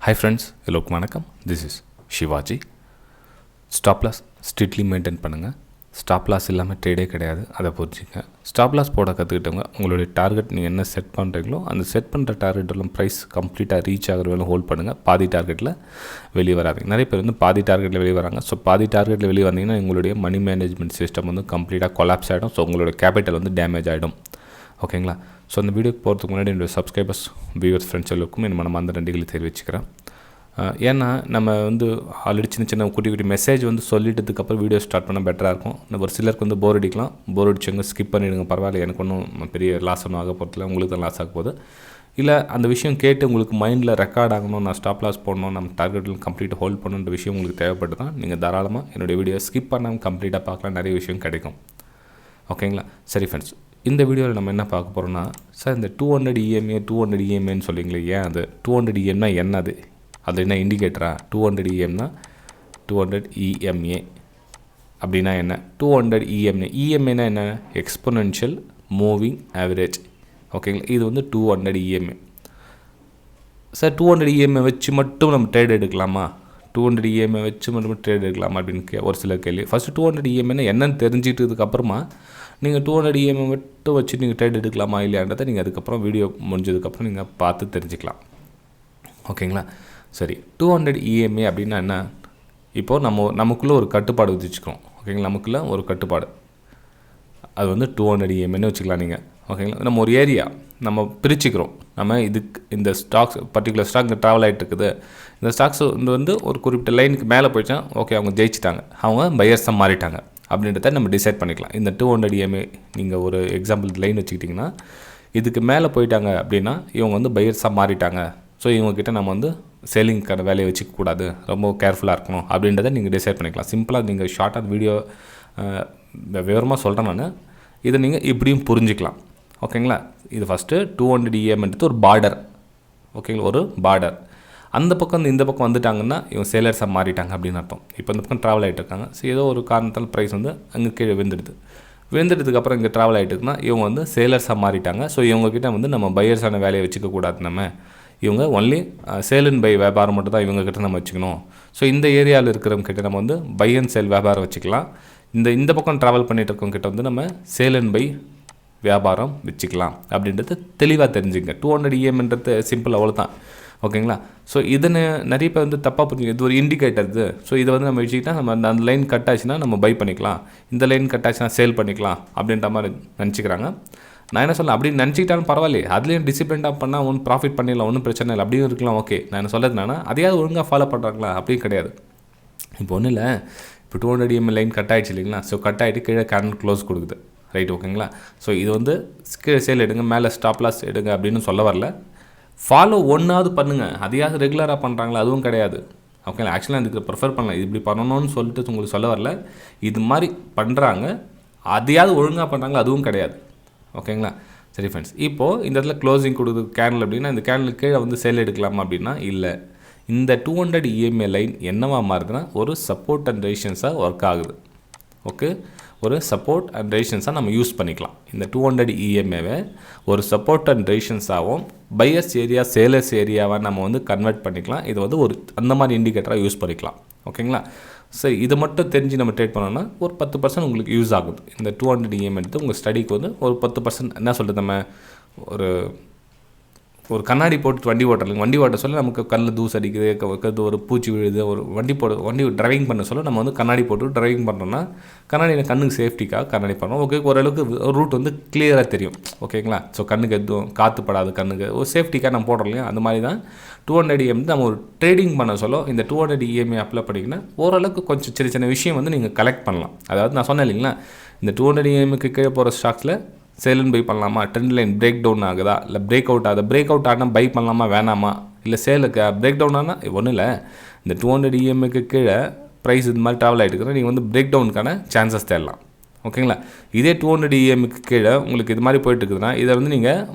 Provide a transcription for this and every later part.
Hi friends, எல்லோருக்கும் வணக்கம். This is Shivaji. Stop loss strictly maintain பண்ணுங்கள். ஸ்டாப் லாஸ் இல்லாமல் ட்ரேடே கிடையாது, அதை புரிஞ்சுங்க. ஸ்டாப் லாஸ் போட கற்றுக்கிட்டவங்க உங்களுடைய டார்கெட் நீங்கள் என்ன செட் பண்ணுறீங்களோ அந்த செட் பண்ணுற டார்கெட்டெல்லாம் ப்ரைஸ் கம்ப்ளீட்டாக ரீச் ஆகிற வேலை ஹோல்ட் பண்ணுங்கள். பாதி டார்கெட்டில் வெளியே வராதிங்க. நிறைய பேர் வந்து பாதி டார்கெட்டில் வெளியே வராங்க. ஸோ பாதி டார்கெட்டில் வெளியே வந்தீங்கன்னா உங்களுடைய மணி மேனேஜ்மெண்ட் சிஸ்டம் வந்து கம்ப்ளீட்டாக கொலாப்ஸ் ஆகிடும். ஸோ உங்களுடைய கேபிட்டல் வந்து டேமேஜ் ஆகிடும். ஓகேங்களா? ஸோ அந்த வீடியோக்கு போகிறதுக்கு முன்னாடி என்னுடைய சப்ஸ்கிரைபர்ஸ், வியூவர்ஸ், ஃப்ரெண்ட்ஸ் எல்லாருக்கும் என் மனமார்ந்த நன்றிகளை தெரிவிச்சுக்கிறேன். ஏன்னா நம்ம வந்து ஆல்ரெடி சின்ன குட்டி மெசேஜ் வந்து சொல்லிட்டதுக்கப்புறம் வீடியோ ஸ்டார்ட் பண்ணால் பெட்டராக இருக்கும். ஒரு சிலருக்கு வந்து போர் அடிக்கலாம். போர் அடிச்சவங்க ஸ்கிப் பண்ணிவிடுங்க, பரவாயில்ல, எனக்கு ஒன்றும் பெரிய லாஸ் ஒன்றும் ஆக போகிறதில்ல, உங்களுக்கு தான் லாஸ் ஆக போகுது. இல்லை அந்த விஷயம் கேட்டு உங்களுக்கு மைண்டில் ரெக்கார்ட் ஆகணும், நான் ஸ்டாப் லாஸ் போடணும், நம்ம டார்கெட்டில் கம்ப்ளீட்டாக ஹோல்ட் பண்ணணுன்ற விஷயம் உங்களுக்கு தேவைப்பட்டு தான் நீங்கள் தாராளமாக என்னுடைய வீடியோ ஸ்கிப் பண்ணாமல் கம்ப்ளீட்டாக பார்க்கலாம். நிறைய விஷயம் கிடைக்கும். ஓகேங்களா? சரி ஃப்ரெண்ட்ஸ், இந்த வீடியோவில் நம்ம என்ன பார்க்க போகிறோம்னா, சார் இந்த 200 EMA 200 EMAன்னு சொல்லிங்களே, ஏன் அது 200 EMனா என்னது? அது என்ன இண்டிகேட்டரா? 200 EMனா 200 EMA அப்படின்னா என்ன? 200 EMA EMAனா என்ன? Exponential moving average. ஓகேங்களா? இது வந்து 200 EMA. சார் 200 EMA வச்சு மட்டும் நம்ம ட்ரேட் எடுக்கலாமா? 200 EMA வச்சு மட்டும் ட்ரேட் எடுக்கலாமா அப்படின்னு ஒரு சில கேள்வி. ஃபஸ்ட்டு 200 EMAனா என்னன்னு தெரிஞ்சுக்கிட்டதுக்கப்புறமா நீங்கள் 200 EMA மட்டும் வச்சு நீங்கள் ட்ரேட் எடுக்கலாமா இல்லையான்றதை நீங்கள் அதுக்கப்புறம் வீடியோ முடிஞ்சதுக்கப்புறம் நீங்கள் பார்த்து தெரிஞ்சுக்கலாம். ஓகேங்களா? சரி, 200 EMA அப்படின்னா என்ன? இப்போது நமக்குள்ளே ஒரு கட்டுப்பாடு விதிச்சுக்கிறோம். ஓகேங்களா? நமக்குள்ளே ஒரு கட்டுப்பாடு, அது வந்து 200 EMAன்னு வச்சுக்கலாம் நீங்கள். ஓகேங்களா? நம்ம ஒரு ஏரியா நம்ம பிரிச்சுக்கிறோம். நம்ம இதுக்கு இந்த ஸ்டாக்ஸ், பர்டிகுலர் ஸ்டாக் இங்கே ட்ராவல் ஆகிட்டு இருக்குது. இந்த ஸ்டாக்ஸ் வந்து ஒரு குறிப்பிட்ட லைனுக்கு மேலே போயிடுச்சா, ஓகே, அவங்க ஜெயிச்சிட்டாங்க, அவங்க பையர்ஸாக மாறிட்டாங்க அப்படின்றத நம்ம டிசைட் பண்ணிக்கலாம். இந்த 200 EMA நீங்கள் ஒரு எக்ஸாம்பிள் லைன் வச்சுக்கிட்டிங்கன்னா, இதுக்கு மேலே போயிட்டாங்க அப்படின்னா இவங்க வந்து பையர்ஸாக மாறிட்டாங்க. ஸோ இவங்கக்கிட்ட நம்ம வந்து சேலிங்க்கான வேலையை வச்சுக்கக்கூடாது, ரொம்ப கேர்ஃபுல்லாக இருக்கணும் அப்படின்றத நீங்கள் டிசைட் பண்ணிக்கலாம். சிம்பிளாக நீங்கள் ஷார்ட்டாக வீடியோ விவரமாக சொல்கிறேன் நான். இதை நீங்கள் இப்படியும் புரிஞ்சிக்கலாம். ஓகேங்களா? இது ஃபஸ்ட்டு 200 EMன்றது ஒரு பார்டர். ஓகேங்களா? ஒரு பார்டர். அந்த பக்கம் இந்த பக்கம் வந்துட்டாங்கன்னா இவங்க சேலர்ஸாக மாறிட்டாங்க அப்படின்னு அர்த்தம். இப்போ இந்த பக்கம் ட்ராவல் ஆகிட்டு இருக்காங்க. ஸோ ஏதோ ஒரு காரணத்தால் ப்ரைஸ் வந்து அங்கே கீழே விழுந்துடுதுக்கப்புறம் இங்கே ட்ராவல் ஆகிட்டு இருக்குன்னா இவங்க வந்து சேலர்ஸாக மாறிட்டாங்க. ஸோ இவங்கக்கிட்ட வந்து நம்ம பையர்ஸான வேலையை வச்சுக்கக்கூடாது. நம்ம இவங்க ஒன்லி சேல் அண்ட் பை வியாபாரம் மட்டும் தான் இவங்கக்கிட்ட நம்ம வச்சுக்கணும். ஸோ இந்த ஏரியாவில் இருக்கிறவங்க கிட்ட நம்ம வந்து பை அண்ட் சேல் வியாபாரம் வச்சுக்கலாம். இந்த பக்கம் ட்ராவல் பண்ணிகிட்டு இருக்கவங்க கிட்ட வந்து நம்ம சேல் அண்ட் பை வியாபாரம் வச்சுக்கலாம் அப்படின்றது தெளிவாக தெரிஞ்சுங்க. 200 EMன்றது சிம்பிள், அவ்வளோதான். ஓகேங்களா? ஸோ இதனை நிறைய பேர் வந்து தப்பாக புரிஞ்சுங்க. இது ஒரு இண்டிகேட்டர் இது. ஸோ இதை வந்து நம்ம வச்சுக்கிட்டால் நம்ம அந்த லைன் கட் ஆச்சுன்னா நம்ம பை பண்ணிக்கலாம், இந்த லைன் கட் ஆச்சுன்னா சேல் பண்ணிக்கலாம் அப்படின்ற மாதிரி நினச்சிக்கிறாங்க. நான் என்ன சொல்ல, அப்படின்னு நினச்சிக்கிட்டாலும் பரவாயில்லையே, அதுலேயும் டிசிப்ளினாக பண்ணால் ஒன்றும் ப்ராஃபிட் பண்ணிடலாம், ஒன்றும் பிரச்சனை இல்லை, அப்படியும் இருக்கலாம். ஓகே, நான் என்ன சொல்கிறது என்னன்னா, அதையாவது ஒழுங்காக ஃபாலோ பண்ணுறாங்களா? அப்படியும் கிடையாது. இப்போ ஒன்றும் இல்லை, இப்போ 200 EMA லைன் கட் ஆகிடுச்சு இல்லைங்களா? ஸோ கட் ஆகிட்டு கீழே கேண்டில் க்ளோஸ் கொடுக்குது, ரைட்? ஓகேங்களா? ஸோ இது வந்து கீழே சேல் எடுங்க, மேலே ஸ்டாப் லாஸ் எடுங்க அப்படின்னு சொல்ல வரல. ஃபாலோ ஒன்றாவது பண்ணுங்கள். அதையாவது ரெகுலராக பண்ணுறாங்களா? அதுவும் கிடையாது. ஓகேங்களா? ஆக்சுவலாக இதுக்கு ப்ரிஃபர் பண்ணலாம், இது இப்படி பண்ணணும்னு சொல்லிட்டு உங்களுக்கு சொல்ல வரல. இது மாதிரி பண்ணுறாங்க, அதையாவது ஒழுங்காக பண்ணுறாங்களா? அதுவும் கிடையாது. ஓகேங்களா? சரி ஃப்ரெண்ட்ஸ், இப்போது இந்த இடத்துல க்ளோசிங் கொடுக்குது கேண்டில் அப்படின்னா இந்த கேண்டிலுக்கு கீழே வந்து சேல் எடுக்கலாமா அப்படின்னா இல்லை. இந்த 200 EMA லைன் என்னவா மாறுதுன்னா ஒரு சப்போர்ட் அண்ட் ரெசிஸ்டன்ஸாக ஒர்க் ஆகுது. ஓகே, ஒரு சப்போர்ட் அண்ட் ரெசிஸ்டன்ஸாக நம்ம யூஸ் பண்ணிக்கலாம். இந்த 200 EMAவை ஒரு சப்போர்ட் அண்ட் ரெசிஸ்டன்ஸாகவும் பையர்ஸ் ஏரியா சேலர்ஸ் ஏரியாவாக நம்ம வந்து கன்வெர்ட் பண்ணிக்கலாம். இது வந்து ஒரு அந்த மாதிரி இண்டிகேட்டராக யூஸ் பண்ணிக்கலாம். ஓகேங்களா? சரி, இதை மட்டும் தெரிஞ்சு நம்ம ட்ரேட் பண்ணோன்னா ஒரு 10% உங்களுக்கு யூஸ் ஆகுது. இந்த 200 EMA எடுத்து உங்கள் ஸ்டடிக்கு வந்து ஒரு 10% என்ன சொல்கிறது, நம்ம ஒரு கண்ணாடி போட்டு வண்டி ஓட்டுறதுங்க, வண்டி ஓட்ட சொல்ல நமக்கு கண்ணில் தூசு அடிக்குது, ஒரு பூச்சி விழுது, ஒரு வண்டி டிரைவிங் பண்ண சொல்ல நம்ம வந்து கண்ணாடி போட்டு டிரைவிங் பண்ணுறோன்னா கண்ணாடி கண்ணுக்கு சேஃப்டிக்காக கண்ணாடி பண்ணுறோம். ஓகே, ஓரளவுக்கு ரூட் வந்து கிளியராக தெரியும். ஓகேங்களா? ஸோ கண்ணுக்கு எதுவும் காற்று படாது, கண்ணுக்கு ஒரு சேஃப்டிக்காக நம்ம போடுறோம் இல்லையா? அந்த மாதிரி தான் 200 EMA நம்ம ஒரு ட்ரேடிங் பண்ண சொல்ல இந்த 200 EMA அப்ளை பண்ணிங்கன்னா ஓரளவுக்கு கொஞ்சம் சின்ன விஷயம் வந்து நீங்கள் கலெக்ட் பண்ணலாம். அதாவது நான் சொன்னேன் இல்லைங்களா, இந்த 200 EMAக்கு கீழே போகிற ஸ்டாக்ஸில் சேல் அண்ட் பை பண்ணலாமா, ட்ரெண்ட் லைன் பிரேக் டவுன் ஆகுதா, இல்லை பிரேக் அவுட் ஆகுது, பிரேக் அவுட் ஆனால் பை பண்ணலாமா வேணாமா, இல்லை சேலுக்கு பிரேக் டவுன் ஆனால் ஒன்றும் இல்லை, இந்த 200 EMAக்கு கீழே ப்ரைஸ் இது மாதிரி ட்ராவல் ஆகிட்டு இருக்கிற நீங்கள் வந்து பிரேக் டவுனுக்கான சான்சஸ் தேடலாம். ஓகேங்களா? இதே 200 EMAக்கு கீழே உங்களுக்கு இது மாதிரி போயிட்டு இருக்குதுன்னா இதை வந்து நீங்கள்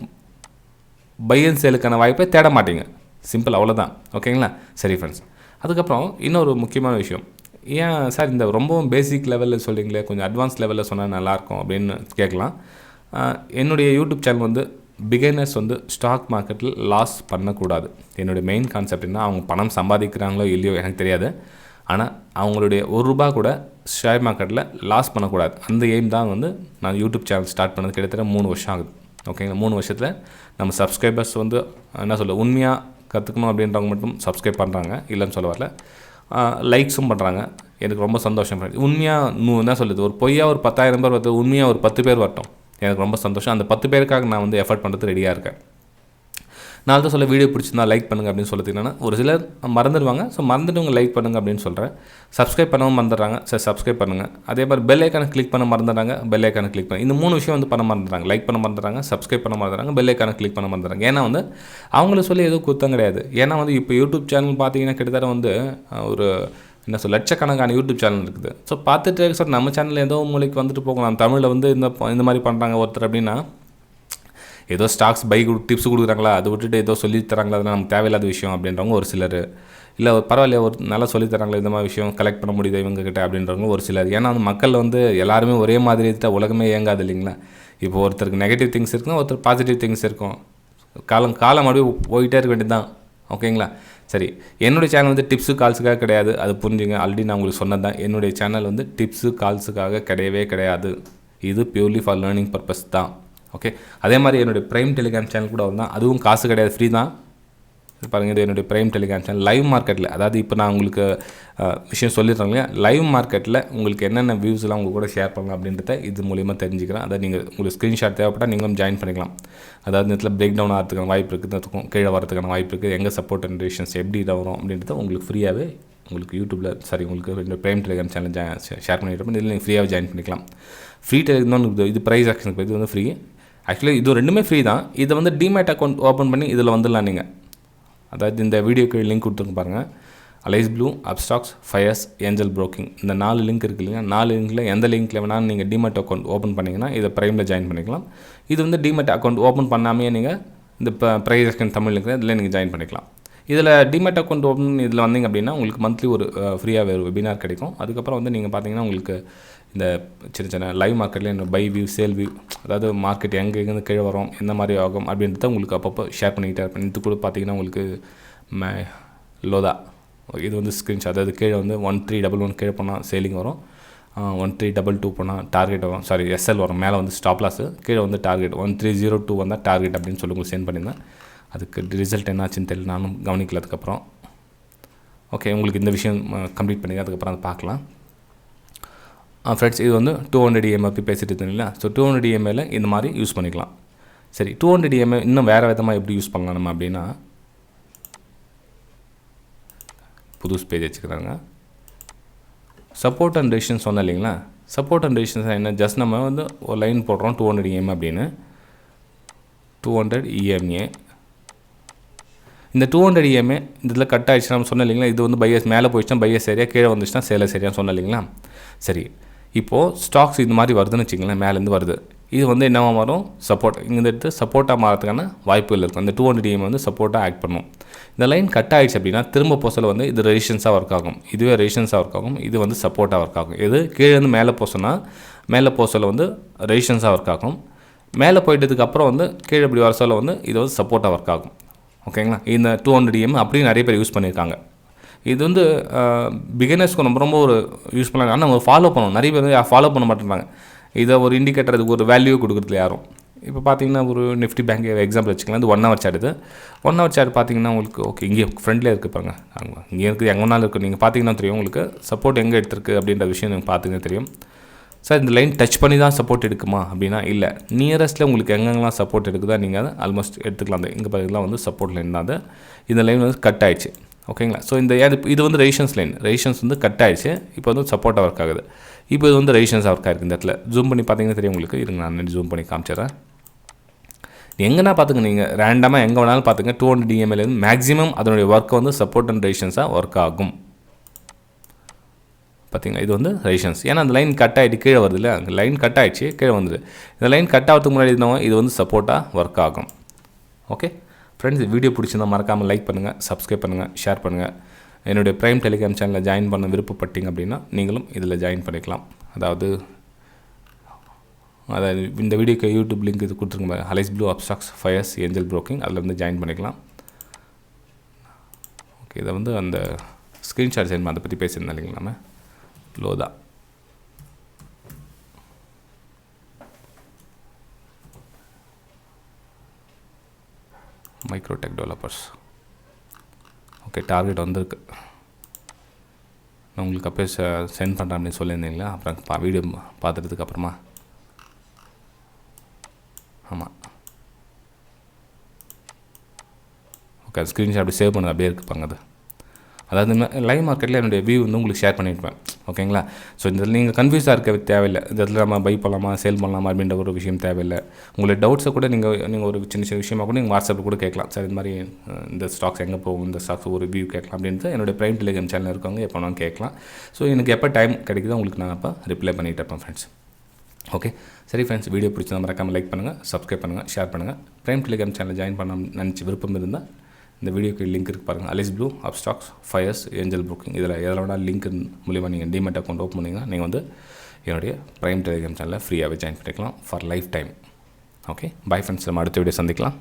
பை அண்ட் சேலுக்கான வாய்ப்பை தேட மாட்டீங்க. சிம்பிள், அவ்வளோதான். ஓகேங்களா? சரி ஃப்ரெண்ட்ஸ், அதுக்கப்புறம் இன்னொரு முக்கியமான விஷயம், ஏன் சார் இந்த ரொம்பவும் பேசிக் லெவலில் சொல்கிறீங்களே, கொஞ்சம் அட்வான்ஸ் லெவலில் சொன்னால் நல்லாயிருக்கும் அப்படின்னு கேட்கலாம். என்னுடைய யூடியூப் சேனல் வந்து பிகினர்ஸ் வந்து ஸ்டாக் மார்க்கெட்டில் லாஸ் பண்ணக்கூடாது. என்னுடைய மெயின் கான்செப்ட் என்ன, அவங்க பணம் சம்பாதிக்கிறாங்களோ இல்லையோ எனக்கு தெரியாது, ஆனால் அவங்களுடைய ₹1 கூட ஷேர் மார்க்கெட்டில் லாஸ் பண்ணக்கூடாது. அந்த எய்ம் தான் வந்து நான் யூடியூப் சேனல் ஸ்டார்ட் பண்ணது கிட்டத்தட்ட 3 வருஷம் ஆகுது. ஓகேங்களா, 3 வருஷத்தில் நம்ம சப்ஸ்கிரைபர்ஸ் வந்து என்ன சொல்ல, உண்மையாக கற்றுக்கணும் அப்படின்றவங்க மட்டும் சப்ஸ்கிரைப் பண்ணுறாங்க, இல்லைன்னு சொல்ல வரல, லைக்ஸும் பண்ணுறாங்க. எனக்கு ரொம்ப சந்தோஷம். உண்மையாக என்ன சொல்லுது, ஒரு பொய்யா ஒரு 10,000 பேர் வரது, உண்மையாக ஒரு 10 பேர் வரட்டும், எனக்கு ரொம்ப சந்தோஷம். அந்த 10 பேருக்காக நான் வந்து எஃபர்ட் பண்ணுறது ரெடியாக இருக்கேன். நான் தான் சொல்ல, வீடியோ பிடிச்சிருந்தா லைக் பண்ணுங்கள் அப்படின்னு சொல்லிட்டீங்கன்னா, ஒரு சிலர் மறந்துடுவாங்க. ஸோ மறந்துட்டு லைக் பண்ணுங்கள் அப்படின்னு சொல்கிறேன். சப்ஸ்கிரைப் பண்ணவும் மறந்துடுறாங்க, சரி சப்ஸ்கிரைப் பண்ணுங்கள். அதே மாதிரி பெல் ஐக்கானை கிளிக் பண்ண மறந்துடுறாங்க, பெல் ஐக்கானை கிளிக் பண்ண. இந்த 3 விஷயம் வந்து பண்ண மறந்துடுறாங்க. லைக் பண்ண மறந்துடுறாங்க, சப்ஸ்கிரைப் பண்ண மறந்துடுறாங்க, பெல் ஐக்கானை கிளிக் பண்ண மறந்துடுறாங்க. ஏன்னா வந்து அவங்கள சொல்லி எதுவும் குத்தம் கிடையாது. ஏன்னா வந்து இப்போ யூடியூப் சேனல் பார்த்தீங்கன்னா கிட்டத்தட்ட வந்து ஒரு என்ன சொல்ல, லட்சக்கணக்கான யூடியூப் சேனல் இருக்குது. ஸோ பார்த்துட்டு சார் நம்ம சேனலில் ஏதோ மூலைக்கு வந்துட்டு போகலாம், தமிழில் வந்து இந்த மாதிரி பண்ணுறாங்க ஒருத்தர் அப்படின்னா, ஏதோ ஸ்டாக்ஸ் பை டிப்ஸ் கொடுக்குறாங்களா, அதை விட்டுட்டு ஏதோ சொல்லி தராங்களா, அதெல்லாம் நமக்கு தேவையில்லாத விஷயம் அப்படின்றவங்க ஒரு சிலர். இல்லை பரவாயில்ல, ஒரு நல்லா சொல்லி தராங்களா, இந்த மாதிரி விஷயம் கலெக்ட் பண்ண முடியுது இவங்ககிட்ட அப்படின்றவங்க ஒரு சிலர். ஏன்னா வந்து மக்கள் வந்து எல்லாருமே ஒரே மாதிரி இருந்தால் உலகமே இயங்காது இல்லைங்களா. இப்போ ஒருத்தருக்கு நெகட்டிவ் திங்ஸ் இருக்குன்னா ஒருத்தர் பாசிட்டிவ் திங்ஸ் இருக்கும். காலம் அப்படியே போயிட்டே இருக்க வேண்டியது தான். ஓகேங்களா, சரி. என்னுடைய சேனல் வந்து டிப்ஸு கால்ஸுக்காக கிடையாது, அது புரிஞ்சுங்க. ஆல்ரெடி நான் உங்களுக்கு சொன்னது தான், என்னுடைய சேனல் வந்து டிப்ஸு கால்ஸுக்காக கிடையவே கிடையாது. இது பியூர்லி ஃபார் லேர்னிங் பர்பஸ் தான். ஓகே, அதே மாதிரி என்னுடைய ப்ரைம் டெலிகிராம் சேனல் கூட வந்தால் அதுவும் காசு கிடையாது, ஃப்ரீ தான். பாருங்கள், இது என்னுடைய ப்ரைம் டெலிகிராம் சேனல். லைவ் மார்க்கெட்டில், அதாவது இப்போ நான் உங்களுக்கு விஷயம் சொல்லிடுறேன் இல்லையா, லைவ் மார்க்கெட்டில் உங்களுக்கு என்னென்ன வியூஸ்லாம் உங்கள் கூட ஷேர் பண்ணலாம் அப்படின்றத இது மூலிமா தெரிஞ்சுக்கிறேன். அதாவது நீங்கள் உங்களுக்கு ஸ்க்ரீன்ஷாட் தேவைப்பட்டால் நீங்களும் ஜாயின் பண்ணிக்கலாம். அதாவது நேரத்தில் பிரேக் டவுன் ஆகிறதுக்கான வாய்ப்பு இருக்குது, கீழே வரதுக்கான வாய்ப்பு இருக்குது, எங்கே சப்போர்ட் அண்ட் ரெசிஸ்டன்ஸ் எப்படி வரும் அப்படின்றத உங்களுக்கு ஃப்ரீயாகவே உங்களுக்கு யூடியூப்பில் உங்களுக்கு இந்த ப்ரைம் டெலிகிராம் சேனல் ஷேர் பண்ணிட்டு இதில் நீங்கள் ஃப்ரீயாகவே ஜாயின் பண்ணிக்கலாம். ஃப்ரீ டெலிகிராம் இது ப்ரைஸ் ஆக்ஷனுக்கு இது வந்து ஃப்ரீ. ஆக்சுவலி இது ரெண்டுமே ஃப்ரீ தான். இதை வந்து டிமேட் அக்கௌண்ட் ஓப்பன் பண்ணி இதில் வந்துடலாம் நீங்கள். அதாவது இந்த வீடியோக்கு லிங்க் கொடுத்துருங்க பாருங்கள். Alice Blue, Upstox, Fyers, Angel Broking, இந்த 4 லிங்க் இருக்குது இல்லைங்க. 4 லிங்க்கில் எந்த லிங்க்கில் வேணாலும் நீங்கள் டிமேட் அக்கௌண்ட் ஓப்பன் பண்ணிங்கன்னா இதை ப்ரைமில் ஜாயின் பண்ணிக்கலாம். இது வந்து டிமேட் அக்கௌண்ட் ஓப்பன் பண்ணாமே நீங்கள் இந்த ப்ரைஸ் ஆக்ஷன் தமிழ் இருக்கிற இதில் நீங்கள் ஜாயின் பண்ணிக்கலாம். இதில் டிமேட் அக்கௌண்ட் ஓப்பன் இதில் வந்தீங்க அப்படின்னா உங்களுக்கு மந்த்லி ஒரு ஃப்ரீயாக ஒரு வெபினார் கிடைக்கும். அதுக்கப்புறம் வந்து நீங்கள் பார்த்தீங்கன்னா உங்களுக்கு இந்த சின்ன லைவ் மார்க்கெட்டில் இந்த பை வியூ, சேல் வியூ, அதாவது மார்க்கெட் எங்கேருந்து கீழே வரும், எந்த மாதிரி ஆகும் அப்படின்றத உங்களுக்கு அப்பப்போ ஷேர் பண்ணிக்கிட்டே இருப்பேன். இது கூட பார்த்தீங்கன்னா உங்களுக்கு லோதா இது வந்து ஸ்க்ரீன்ஷாட், அதாவது கீழே வந்து 1311 கீழே போனால் சேலிங் வரும், 1322 போனால் டார்கெட் வரும், சாரி எஸ்எல் வரும், மேலே வந்து ஸ்டாப் லாஸு, கீழே வந்து டார்கெட் 1302 வந்தால் டார்கெட் அப்படின்னு சொல்லி உங்களுக்கு சென்ட் பண்ணியிருந்தேன். அதுக்கு ரிசல்ட் என்னாச்சுன்னு தெரியல, நானும் கவனிக்கல. அதுக்கப்புறம் ஓகே, உங்களுக்கு இந்த விஷயம் கம்ப்ளீட் பண்ணி அதுக்கப்புறம் அதை பார்க்கலாம். ஃப்ரெண்ட்ஸ், இது வந்து 200 EMA பற்றி பேசிட்டு இருந்தீங்களா. ஸோ 200 EMAவில் இந்த மாதிரி யூஸ் பண்ணிக்கலாம். சரி, 200 EMA இன்னும் வேறு விதமாக எப்படி யூஸ் பண்ணலாம் நம்ம அப்படின்னா, புது பேஜ் வச்சுக்கிறாங்க. சப்போர்ட் அண்ட் ரெசிஸ்டன்ஸ் சொன்னேன் இல்லைங்களா. சப்போர்ட் அண்ட் ரெசிஸ்டன்ஸ் என்ன, ஜஸ்ட் நம்ம வந்து ஒரு லைன் போடுறோம் 200 EMA அப்படின்னு. 200 EMA, இந்த 200 EMA இதில் கட் ஆகிடுச்சுன்னா நம்ம சொன்னோம் இல்லைங்களா. இது வந்து பையஸ் மேலே போயிடுச்சுன்னா பையஸ் சரியாக, கீழே வந்துச்சுன்னா சேலை சரியான்னு சொன்னோம் இல்லைங்களா. சரி, இப்போது ஸ்டாக்ஸ் இது மாதிரி வருதுன்னு வச்சுங்களேன், மேலேருந்து வருது. இது வந்து என்னவா மாறும், சப்போர்ட், இங்கே எடுத்து சப்போர்ட்டாக மாறதுக்கான வாய்ப்புகள் இருக்கும். அந்த 200 EMA வந்து சப்போர்ட்டாக ஆக்ட் பண்ணும். இந்த லைன் கட் ஆகிடுச்சு அப்படின்னா திரும்ப போசல வந்து இது ரெசிஸ்டன்ஸாக ஒர்க் ஆகும், இதுவே ரெசிஸ்டன்ஸாக ஒர்க் ஆகும், இது வந்து சப்போர்ட்டாக ஒர்க் ஆகும். இது கீழேருந்து மேலே போசனா மேலே போசல வந்து ரெசிஸ்டன்ஸாக ஒர்க் ஆகும், மேலே போயிட்டதுக்கு அப்புறம் வந்து கீழே இப்படி வர சொல்ல வந்து இது வந்து சப்போர்ட்டாக ஒர்க் ஆகும். ஓகேங்களா, இந்த 200 EMA அப்படியே நிறைய பேர் யூஸ் பண்ணியிருக்காங்க. இது வந்து பிகினர்ஸ்க்கு ரொம்ப ஒரு யூஸ் பண்ணாங்க. ஆனால் நம்ம ஃபாலோ பண்ணணும். நிறைய பேர் ஃபாலோ பண்ண மாட்டேறாங்க. இதை ஒரு இண்டிகேட்டர், அதுக்கு ஒரு வேல்யூ கொடுக்குறதுல யாரும். இப்போ பார்த்தீங்கன்னா ஒரு நிஃப்டி பேங்க் எக்ஸாம்பிள் வச்சுக்கலாம். இது 1 ஹவர் சார்ட். இது 1 ஹவர் சார்ட் பார்த்தீங்கன்னா உங்களுக்கு ஓகே, இங்கே ஃப்ரெண்ட்லேயே இருக்குது பாருங்க, இங்கே இருக்குது, எங்கே வேணாலும் இருக்குது. நீங்கள் பார்த்தீங்கன்னா தெரியும் உங்களுக்கு சப்போர்ட் எங்கே எடுத்திருக்கு அப்படின்ற விஷயம் நீங்கள் பார்த்தீங்கன்னா தெரியும். சார் இந்த லைன் டச் பண்ணி தான் சப்போர்ட் எடுக்குமா அப்படின்னா இல்லை, நியரஸ்ட்டில் உங்களுக்கு எங்கெங்கெல்லாம் சப்போர்ட் எடுக்குதா நீங்கள் அதை ஆல்மோஸ்ட் எடுத்துக்கலாம். அந்த இங்கே பார்த்தீங்கன்னா வந்து சப்போர்ட் லைன் தான் அது. இந்த லைன் வந்து கட் ஆகிடுச்சு. ஓகேங்களா, ஸோ இந்த இது வந்து ரெசிஸ்டன்ஸ் லைன், ரெசிஸ்டன்ஸ் வந்து கட் ஆகிடுச்சு, இப்போ வந்து சப்போர்ட்டாக ஒர்க் ஆகுது. இப்போ இது வந்து ரெசிஸ்டன்ஸாக ஒர்க் ஆகிருக்கு. இந்த இடத்துல ஜூம் பண்ணி பார்த்தீங்கன்னா தெரியும் உங்களுக்கு. இருங்க, நான் ஜூம் பண்ணி காமிச்சிடுறேன். எங்கன்னா பார்த்துங்க, நீங்கள் ரேண்டமாக எங்கே வேணாலும் பார்த்துங்க, 200 EMAலேருந்து மேக்ஸிமம் அதனுடைய ஒர்க்கை வந்து சப்போர்ட் அண்ட் ரெசிஸ்டன்ஸாக ஒர்க் ஆகும். பார்த்தீங்களா, இது வந்து ரெசிஸ்டன்ஸ். ஏன்னா அந்த லைன் கட் ஆகிட்டு கீழே வருது இல்லை, அங்கே லைன் கட் ஆகிடுச்சு கீழே வந்துது. இந்த லைன் கட் ஆகிறதுக்கு முன்னாடி இருந்தவங்க இது வந்து சப்போர்ட்டாக ஒர்க் ஆகும். ஓகே ஃப்ரெண்ட்ஸ், வீடியோ பிடிச்சிருந்தால் மறக்காமல் லைக் பண்ணுங்கள், சப்ஸ்கிரைப் பண்ணுங்கள், ஷேர் பண்ணுங்கள். என்னுடைய ப்ரைம் டெலிகிராம் சேனலில் ஜாயின் பண்ண விருப்பப்பட்டீங்க அப்படின்னா நீங்களும் இதில் ஜாயின் பண்ணிக்கலாம். அதாவது அதை இந்த வீடியோக்கு யூடியூப் லிங்க் இது கொடுத்துருங்க, Alice Blue Upstox Fyers Angel Broking, அதில் வந்து ஜாயின் பண்ணிக்கலாம். ஓகே, இதை வந்து அந்த ஸ்க்ரீன்ஷாட் சென்ட் அதை பற்றி பேசியிருந்தேன் இல்லைங்களா நம்ம Lodha. Microtek developers. Okay, target வந்திருக்கு. நான் உங்களுக்கு அப்போ சென்ட் பண்ணுறேன் அப்படின்னு சொல்லியிருந்தீங்களா, அப்புறம் வீடியோ பார்த்துட்டதுக்கு அப்புறமா. ஆமாம், ஓகே, அது ஸ்க்ரீன்ஷாட் அப்படி சேவ் பண்ணது அப்படியே இருக்குப்பாங்க. அதாவது லைவ் மார்க்கெட்டில் என்னுடைய வியூ வந்து உங்களுக்கு ஷேர் பண்ணியிருப்பேன். ஓகேங்களா? ஸோ இதில் நீங்கள் கன்ஃபியூஸாக இருக்க தேவையில்லை. இதில் நம்ம பை பண்ணலாமா சேல் பண்ணலாமா அப்படின்ற ஒரு விஷயம் தேவையில்லை. உங்களுடைய டவுட்ஸை கூட நீங்கள் ஒரு சின்ன சின்ன விஷயமாக கூட நீங்கள் வாட்ஸ்அப்பில் கூட கேட்கலாம். சார் இந்த மாதிரி இந்த ஸ்டாக்ஸ் எங்கே போகும், இந்த ஸ்டாக்ஸ் ஒரு வியூ கேட்கலாம் அப்படின்ட்டு என்னுடைய ப்ரைம் டெலிகிராம் சேனல் இருக்கவங்க எப்போ நான் கேட்கலாம். ஸோ எனக்கு எப்போ டைம் கிடைக்குதோ உங்களுக்கு நான் அப்போ ரிப்ளை பண்ணிகிட்டு இருப்பேன் ஃப்ரெண்ட்ஸ். ஓகே, சரி ஃப்ரெண்ட்ஸ், வீடியோ பிடிச்சா மறக்காமல் லைக் பண்ணுங்கள், சப்ஸ்கிரைப் பண்ணுங்கள், ஷேர் பண்ணுங்கள். ப்ரைம் டெலிகிராம் சேனல் ஜாயின் பண்ண நினச்சி விருப்பம் இருந்தால் இந்த வீடியோக்கு லிங்க் இருக்குது பாருங்கள். Alice Blue Upstox Fyers Angel Broking, இதில் எதில் வேணால் லிங்க் மூலிமா நீங்கள் டிமெட் அக்கௌண்ட் ஓப்பன் பண்ணிங்கன்னா நீங்கள் வந்து என்னுடைய ப்ரைம் டெலிகிராம் சேனலில் ஃப்ரீயாகவே ஜாயின் பண்ணிக்கலாம் for life time. Okay, bye friends, நம்ம அடுத்த வீடியோ சந்திக்கலாம்.